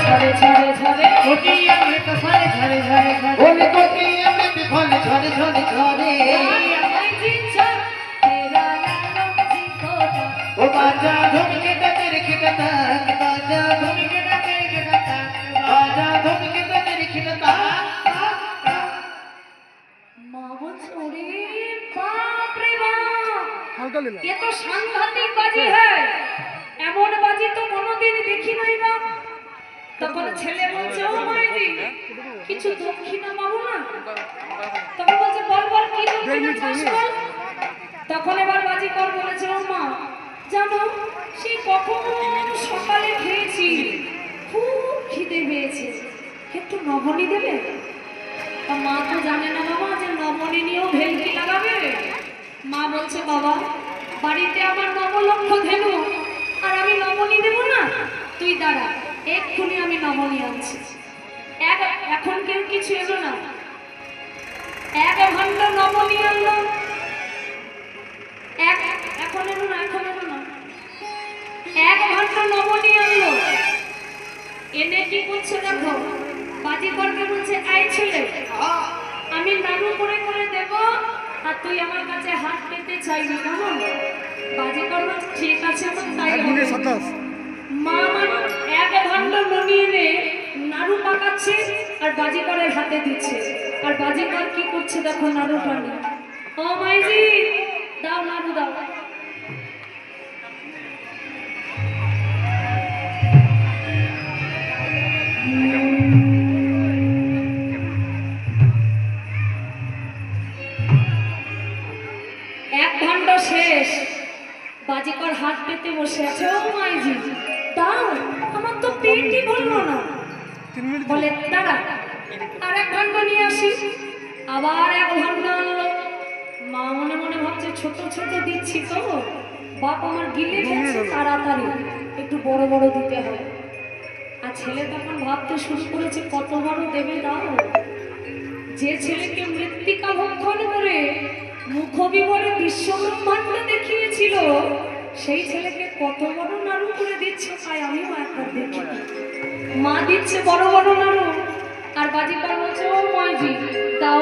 ঝরে ঝরে ঝরে কোটি অমৃত ঝরে ঝরে ঝরে ঝরে ওরে কোটি অমৃত ফল ঝরে ঝরে ঝরে ও বাজা ধুমকে ডাকের খিটাতা বাজা ধুমকে ডাকের খিটাতা বাজা ধুমকে ডাকের খিটাতা মা বলছে ওরে বাপ রে বাপ ये तो সাংঘাতিক বাজি হ্যায় এমন বাজি তো কোনোদিন দেখি নাই না তখন ছেলে বলছে ও মাইজি কিছু দক্ষিণা পাবো না তখন বলছে বল বল কি দক্ষিণা চাস বল তখন এবার বাজিকর বলেছে ও মা জানো সেই কখন সকালে খেয়েছি খুব খিদে পেয়েছে একটু নবনী দেবে তা মা তো জানে না বাবা যে নবনী নিয়েও ভেলকি লাগাবে মা বলছে বাবা বাড়িতে আমার 9 লক্ষ ধেনু আর আমি নবনী দেব না তুই দাঁড়া এক্ষুনি আমি নবনী আনছি এখন কেউ কিছু এলো না 1 ঘন্টা নবনী আনলো এখন এলো না 1 ঘন্টা নবনী আনলো এনে কি করছে দেখো বাজিকরকে বলছে আই ছেলে আমি নাড়ু করে করে দেব আর তুই আমার কাছে হাত পেতে চাইবি কেমন বাজিকর বলছে ঠিক আছে আমার তাই হবে মা আমার 1 ঘন্টা ননি এনে নাড়ু পাকাচ্ছে আর বাজিকরের হাতে দিচ্ছে আর বাজিকর কি করছে দেখো নাড়ুটা নিয়ে ও মাইজি দাও নাড়ু দাও শেষ বাজিকর হাত পেতে বসে আছে ও মাইজি দাও আমার তো পেটই ভরলো না বলে দাঁড়া আর 1 ঘন্টা নিয়ে আসি আবার 1 ঘন্টা আনলো মা মনে মনে ভাবছে ছোট ছোট দিচ্ছি তো বাপ আমার গিলে খেয়েছে তাড়াতাড়ি একটু বড় বড় দিতে হয় আর ছেলে তখন ভাবতে শুরু করেছে কত বড় দেবে দাও যে ছেলেকে মৃত্তিকা ভক্ষণ করে মুখবিবরে বিশ্বব্রহ্মাণ্ড দেখিয়েছিল সেই ছেলেকে কত বড় নাড়ু করে দিচ্ছে তাই আমিও একবার দেখি মা দিচ্ছে বড় বড় নাড়ু আর বাজিকর বলছে ও মাইজি দাও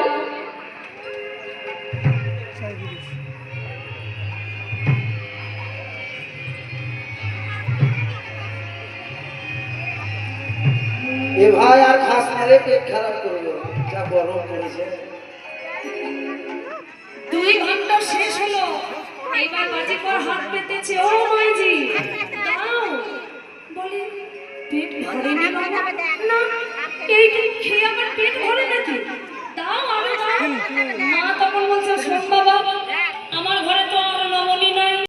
এ ভাই আর খাস না রে পেট খারাপ করলো যা গরম পড়েছে 2 ঘন্টা শেষ হলো এইবার বাজিকর হাত পেতেছে ও মাইজি দাও বলে পেট ভরেনি না